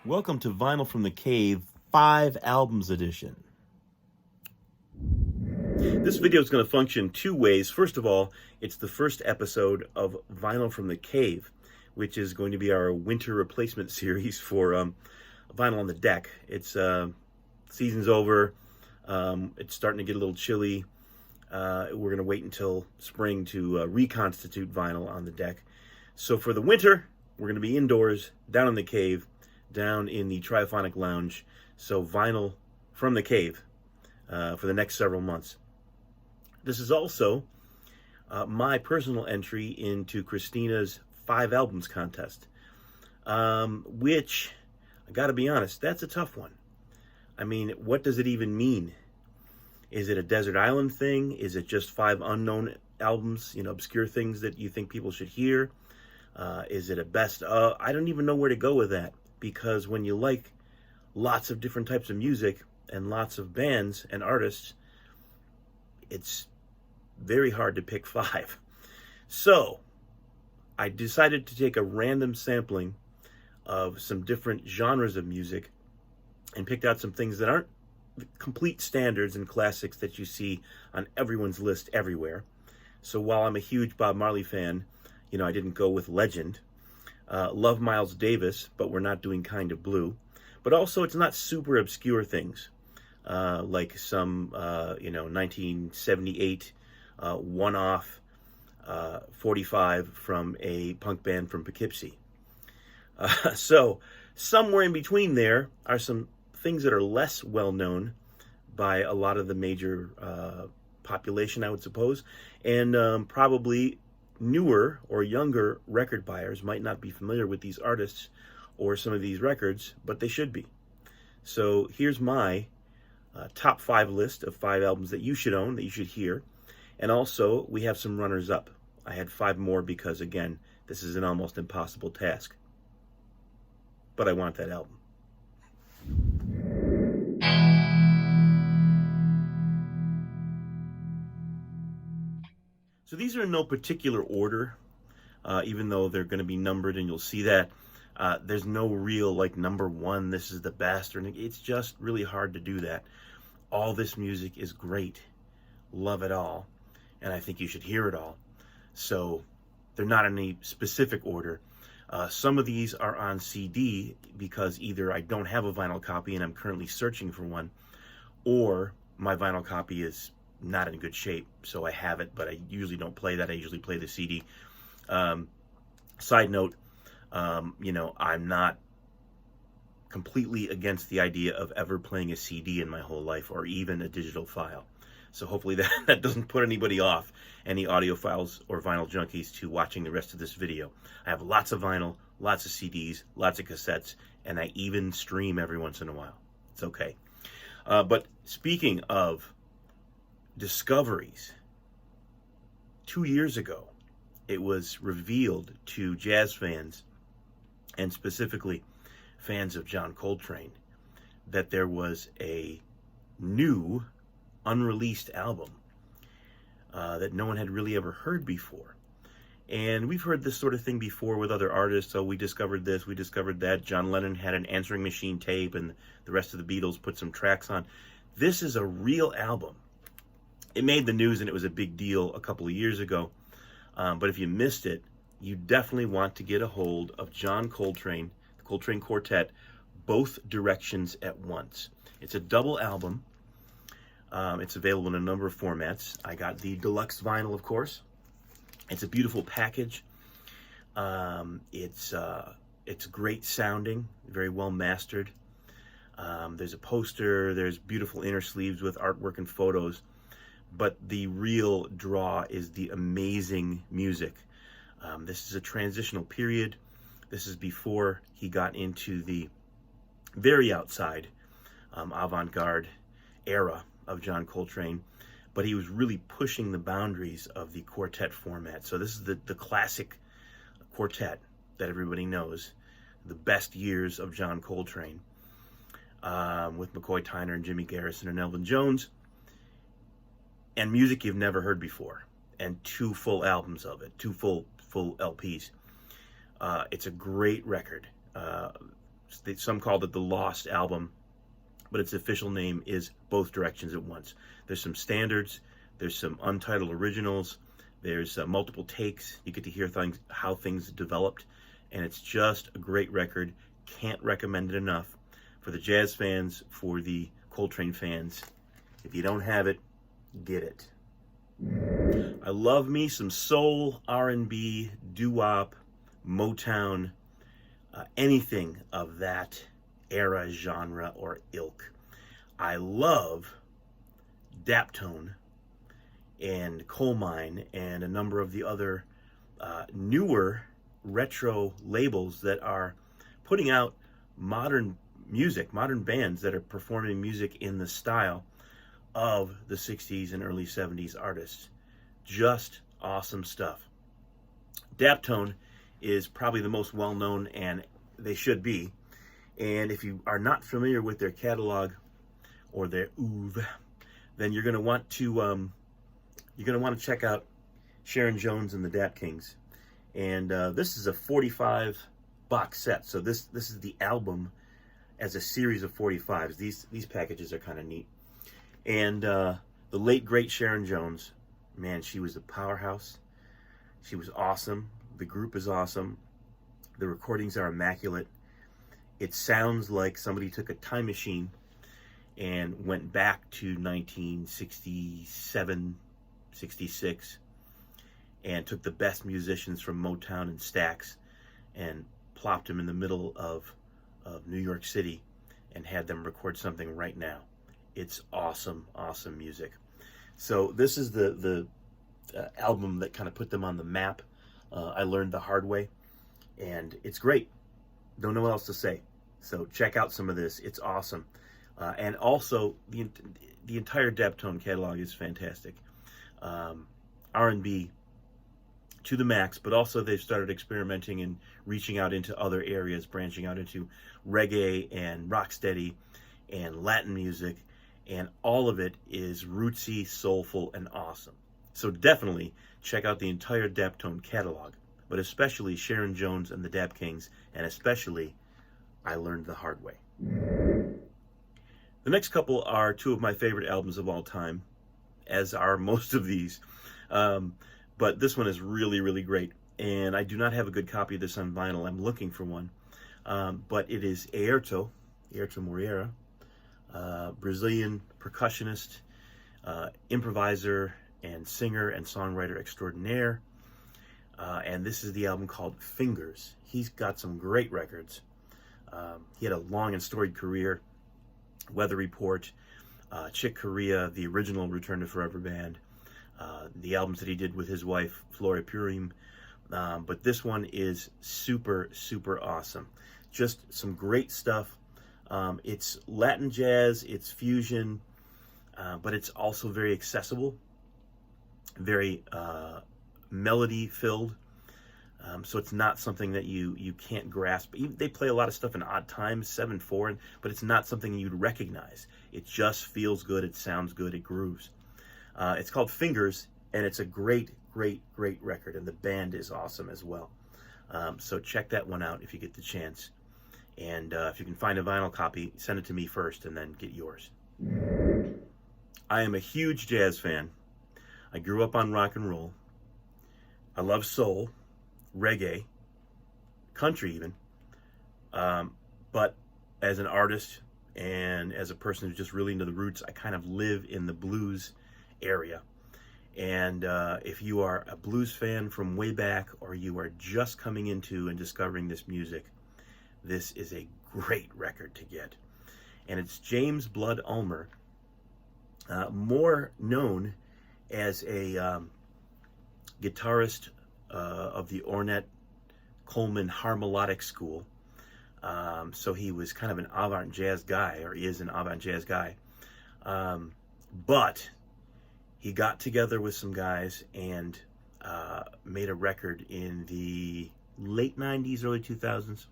Welcome to Vinyl from the Cave 5 Albums Edition. This video is going to function two ways. First of all, it's the first episode of Vinyl from the Cave, which is going to be our winter replacement series for Vinyl on the Deck. It's season's over. It's starting to get a little chilly. We're going to wait until spring to reconstitute Vinyl on the Deck. So for the winter, we're going to be indoors, down in the cave, down in the Triphonic Lounge. So Vinyl from the Cave for the next several months. This is also my personal entry into Christina's 5 albums contest, which, I gotta be honest, that's a tough one. I mean, what does it even mean? Is it a desert island thing? Is it just 5 unknown albums, obscure things that you think people should hear? Is it a best of? I don't even know where to go with that, because when you like lots of different types of music and lots of bands and artists, it's very hard to pick 5. So I decided to take a random sampling of some different genres of music and picked out some things that aren't complete standards and classics that you see on everyone's list everywhere. So while I'm a huge Bob Marley fan, I didn't go with Legend. Love Miles Davis, but we're not doing Kind of Blue. But also, it's not super obscure things, like some, 1978 one-off 45 from a punk band from Poughkeepsie. So somewhere in between there are some things that are less well-known by a lot of the major population, I would suppose, and probably newer or younger record buyers might not be familiar with these artists or some of these records, but they should be. So here's my top 5 list of 5 albums that you should own, that you should hear. And also, we have some runners-up. I had 5 more because, again, this is an almost impossible task. But I want that album. So these are in no particular order, even though they're going to be numbered, and you'll see that. There's no real, number 1, this is the best, or it's just really hard to do that. All this music is great. Love it all. And I think you should hear it all. So they're not in any specific order. Some of these are on CD because either I don't have a vinyl copy and I'm currently searching for one, or my vinyl copy is not in good shape, so I have it, but I usually don't play that. I usually play the CD. Side note, I'm not completely against the idea of ever playing a CD in my whole life, or even a digital file. So hopefully that doesn't put anybody off, any audiophiles or vinyl junkies, to watching the rest of this video. I have lots of vinyl, lots of CDs, lots of cassettes, and I even stream every once in a while. It's okay. But speaking of discoveries, 2 years ago, it was revealed to jazz fans, and specifically fans of John Coltrane, that there was a new unreleased album that no one had really ever heard before. And we've heard this sort of thing before with other artists. So we discovered this, we discovered that. John Lennon had an answering machine tape, and the rest of the Beatles put some tracks on. This is a real album. It made the news and it was a big deal a couple of years ago. But if you missed it, you definitely want to get a hold of John Coltrane, the Coltrane Quartet, Both Directions at Once. It's a double album. It's available in a number of formats. I got the deluxe vinyl, of course. It's a beautiful package. It's great sounding, very well mastered. There's a poster, there's beautiful inner sleeves with artwork and photos. But the real draw is the amazing music. This is a transitional period. This is before he got into the very outside avant-garde era of John Coltrane, but he was really pushing the boundaries of the quartet format. So this is the classic quartet that everybody knows, the best years of John Coltrane, with McCoy Tyner and Jimmy Garrison and Elvin Jones, and music you've never heard before, and 2 full albums of it, 2 full LPs. It's a great record. Some called it the Lost Album, but its official name is Both Directions at Once. There's some standards, there's some untitled originals, there's multiple takes. You get to hear how things developed, and it's just a great record. Can't recommend it enough for the jazz fans, for the Coltrane fans. If you don't have it, get it. I love me some soul, R&B, doo-wop, Motown, anything of that era, genre, or ilk. I love Daptone and Coal Mine and a number of the other newer retro labels that are putting out modern music, modern bands that are performing music in the style of the 60s and early 70s artists. Just awesome stuff. Daptone is probably the most well-known, and they should be. And if you are not familiar with their catalog or their oeuvre, then you're going to want to check out Sharon Jones and the Dap Kings. And this is a 45 box set. So this is the album as a series of 45s. These packages are kind of neat. And the late great Sharon Jones, man, she was a powerhouse. She was awesome. The group is awesome. The recordings are immaculate. It sounds like somebody took a time machine and went back to 1967, 66, and took the best musicians from Motown and Stax and plopped them in the middle of New York City and had them record something right now. It's awesome, awesome music. So this is the album that kind of put them on the map. I learned the hard way, and it's great. Don't know what else to say. So check out some of this. It's awesome. And also, the entire Daptone catalog is fantastic. R&B to the max, but also they've started experimenting and reaching out into other areas, branching out into reggae and rocksteady and Latin music, and all of it is rootsy, soulful, and awesome. So definitely check out the entire Daptone catalog, but especially Sharon Jones and the Dap Kings, and especially I Learned the Hard Way. The next couple are two of my favorite albums of all time, as are most of these. But this one is really, really great. And I do not have a good copy of this on vinyl. I'm looking for one. But it is Airto Moreira, Brazilian percussionist, improviser, and singer and songwriter extraordinaire. And this is the album called Fingers. He's got some great records. He had a long and storied career. Weather Report, Chick Corea, the original Return to Forever band, the albums that he did with his wife, Flora Purim. But this one is super, super awesome. Just some great stuff. It's Latin jazz, it's fusion, but it's also very accessible, very melody-filled. So it's not something that you can't grasp. They play a lot of stuff in odd times, 7/4, but it's not something you'd recognize. It just feels good, it sounds good, it grooves. It's called Fingers, and it's a great, great, great record, and the band is awesome as well. So check that one out if you get the chance. And if you can find a vinyl copy, send it to me first and then get yours. I am a huge jazz fan. I grew up on rock and roll. I love soul, reggae, country even. But as an artist and as a person who's just really into the roots, I kind of live in the blues area. And if you are a blues fan from way back, or you are just coming into and discovering this music, this is a great record to get. And it's James Blood Ulmer, more known as a guitarist of the Ornette Coleman Harmolodic School. So he was kind of an avant jazz guy, or he is an avant jazz guy. But he got together with some guys and made a record in the late 90s, early 2000s.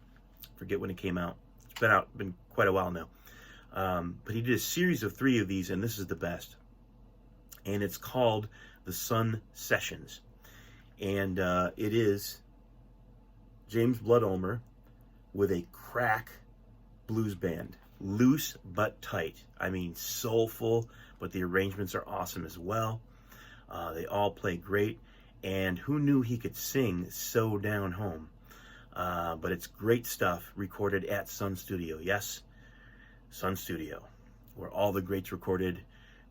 Forget when it came out. It's been quite a while now. But he did a series of 3 of these, and this is the best. And it's called The Sun Sessions. And it is James Blood Ulmer with a crack blues band. Loose but tight. I mean, soulful, but the arrangements are awesome as well. They all play great. And who knew he could sing so down home? But it's great stuff recorded at Sun Studio. Yes, Sun Studio, where all the greats recorded,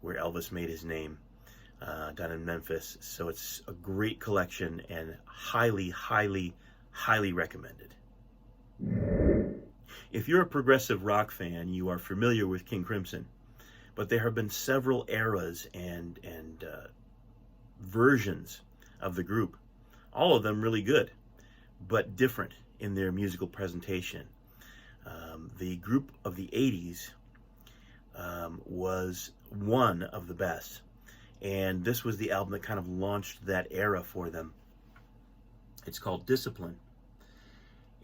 where Elvis made his name, down in Memphis. So it's a great collection and highly, highly, highly recommended. If you're a progressive rock fan, you are familiar with King Crimson, but there have been several eras and versions of the group, all of them really good, but different in their musical presentation. The group of the 80s was one of the best, and this was the album that kind of launched that era for them. It's called Discipline,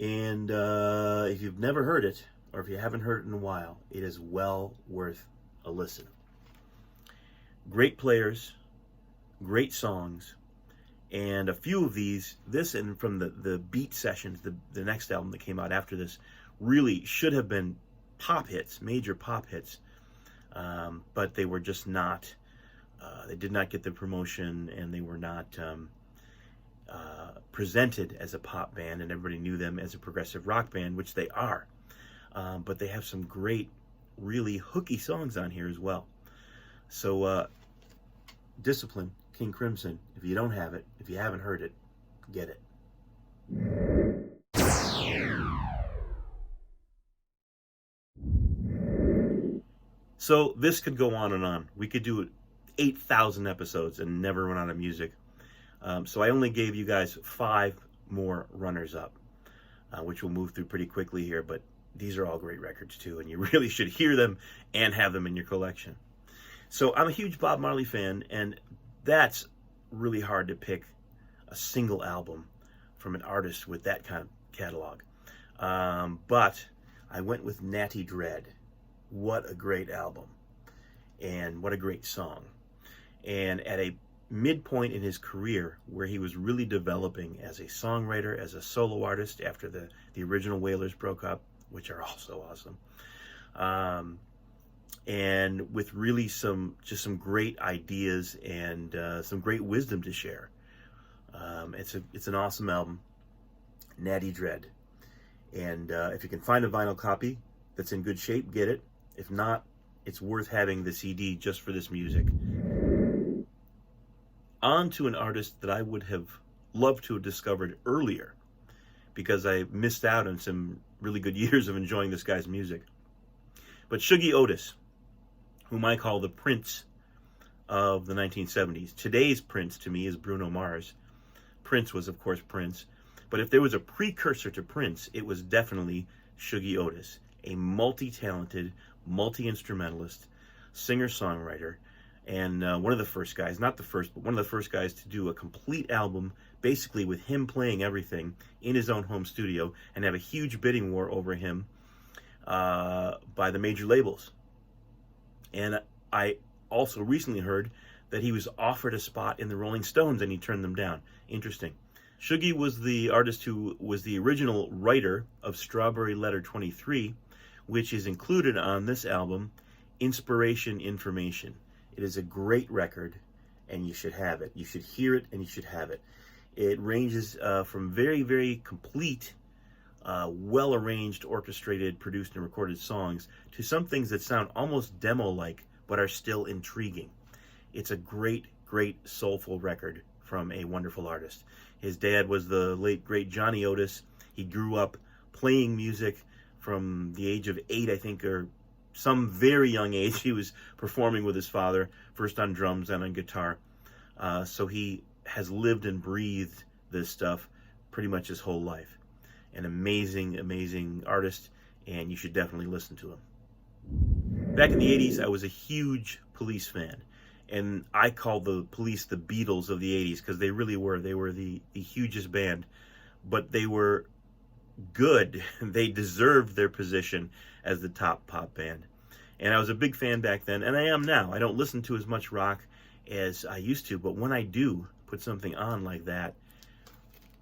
and if you've never heard it, or if you haven't heard it in a while, it is well worth a listen. Great players, great songs, and a few of these, this and from the Beat Sessions, the next album that came out after this, really should have been pop hits, major pop hits, but they were just not, they did not get the promotion, and they were not presented as a pop band, and everybody knew them as a progressive rock band, which they are. But they have some great, really hooky songs on here as well. So, Discipline, King Crimson. If you don't have it, if you haven't heard it, get it. So this could go on and on. We could do 8,000 episodes and never run out of music. So I only gave you guys 5 more runners-up, which we'll move through pretty quickly here, but these are all great records too, and you really should hear them and have them in your collection. So I'm a huge Bob Marley fan, and that's really hard to pick a single album from an artist with that kind of catalog. But I went with Natty Dread. What a great album, and what a great song. And at a midpoint in his career where he was really developing as a songwriter, as a solo artist after the original Wailers broke up, which are also awesome. And with really some great ideas and some great wisdom to share. It's an awesome album, Natty Dread. And if you can find a vinyl copy that's in good shape, get it. If not, it's worth having the CD just for this music. On to an artist that I would have loved to have discovered earlier, because I missed out on some really good years of enjoying this guy's music. But Shuggie Otis, whom I call the Prince of the 1970s. Today's Prince to me is Bruno Mars. Prince was, of course, Prince. But if there was a precursor to Prince, it was definitely Shuggie Otis, a multi-talented, multi-instrumentalist, singer-songwriter, and one of the first guys, not the first, but one of the first guys to do a complete album, basically with him playing everything in his own home studio, and have a huge bidding war over him by the major labels. And I also recently heard that he was offered a spot in the Rolling Stones and he turned them down. Interesting. Shuggie was the artist who was the original writer of Strawberry Letter 23, which is included on this album, Inspiration Information. It is a great record, and you should have it. You should hear it, and you should have it. It ranges from very, very complete, well-arranged, orchestrated, produced, and recorded songs to some things that sound almost demo-like, but are still intriguing. It's a great, great, soulful record from a wonderful artist. His dad was the late, great Johnny Otis. He grew up playing music from the age of 8, I think, or some very young age. He was performing with his father, first on drums, then on guitar. So he has lived and breathed this stuff pretty much his whole life. An amazing, amazing artist, and you should definitely listen to him. Back in the 80s, I was a huge Police fan. And I call the Police the Beatles of the 80s, because they really were. They were the hugest band. But they were good. They deserved their position as the top pop band. And I was a big fan back then, and I am now. I don't listen to as much rock as I used to, but when I do put something on like that,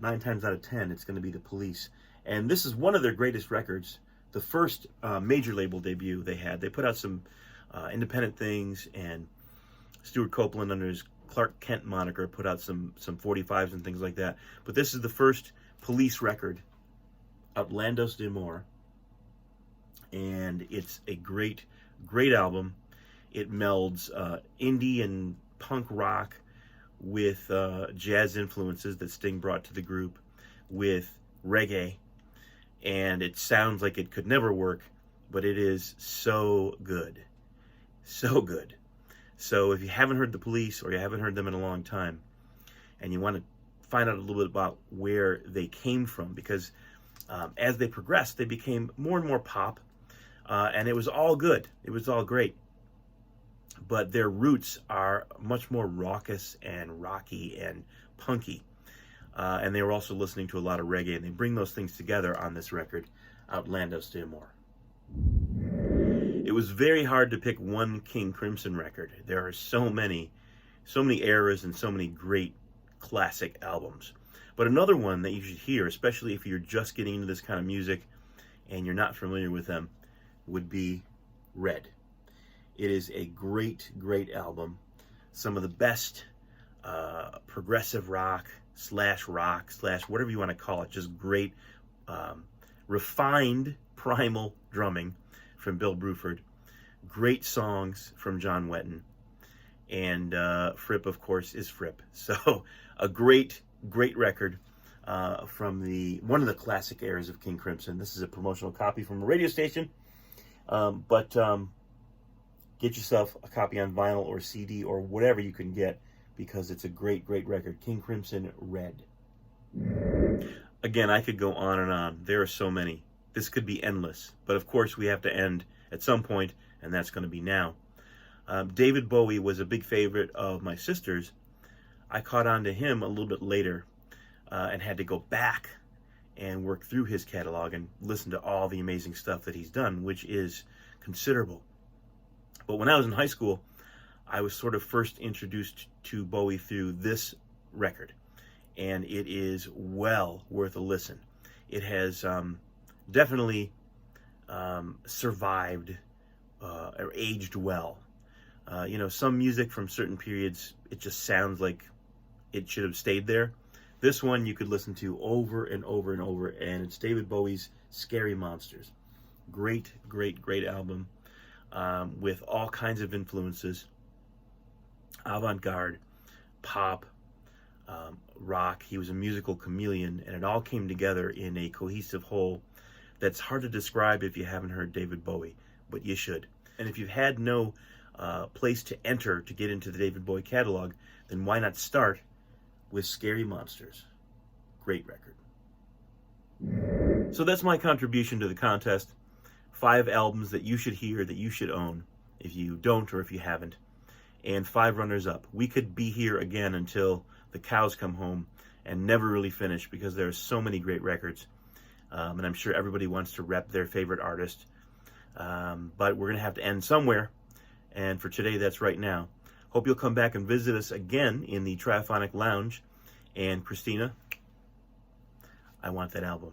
9 times out of 10, it's going to be the Police. And this is one of their greatest records, the first major label debut they had. They put out some independent things, and Stuart Copeland, under his Clark Kent moniker, put out some 45s and things like that. But this is the first Police record, Outlandos d'Amour, and it's a great album. It melds indie and punk rock with jazz influences that Sting brought to the group, with reggae, and it sounds like it could never work, but it is so good. So good. So if you haven't heard the Police, or you haven't heard them in a long time, and you want to find out a little bit about where they came from, because as they progressed, they became more and more pop, and it was all good. It was all great. But their roots are much more raucous and rocky and punky. And they were also listening to a lot of reggae, and they bring those things together on this record, Outlandos d'Amour. It was very hard to pick one King Crimson record. There are so many eras and so many great classic albums. But another one that you should hear, especially if you're just getting into this kind of music and you're not familiar with them, would be Red. It is a great album. Some of the best progressive rock slash whatever you want to call it, just great refined primal drumming from Bill Bruford, great songs from John Wetton, and Fripp, of course, is Fripp. So a great record from one of the classic eras of King Crimson. This is a promotional copy from a radio station, but get yourself a copy on vinyl or CD or whatever you can get, because it's a great record. King Crimson, Red. Again, I could go on and on. There are so many. This could be endless. But of course, we have to end at some point, and that's going to be now. David Bowie was a big favorite of my sister's. I caught on to him a little bit later and had to go back and work through his catalog and listen to all the amazing stuff that he's done, which is considerable. But when I was in high school, I was sort of first introduced to Bowie through this record, and it is well worth a listen. It has definitely survived or aged well. Some music from certain periods, it just sounds like it should have stayed there. This one you could listen to over and over and over, and it's David Bowie's Scary Monsters. Great album. With all kinds of influences, avant-garde, pop, rock. He was a musical chameleon, and it all came together in a cohesive whole that's hard to describe if you haven't heard David Bowie, but you should. And if you've had no place to enter to get into the David Bowie catalog, then why not start with Scary Monsters? Great record. So that's my contribution to the contest. 5 albums that you should hear, that you should own, if you don't or if you haven't, and 5 runners-up. We could be here again until the cows come home and never really finish, because there are so many great records, and I'm sure everybody wants to rep their favorite artist, but we're going to have to end somewhere, and for today, that's right now. Hope you'll come back and visit us again in the Triphonic Lounge, and Christina, I want that album.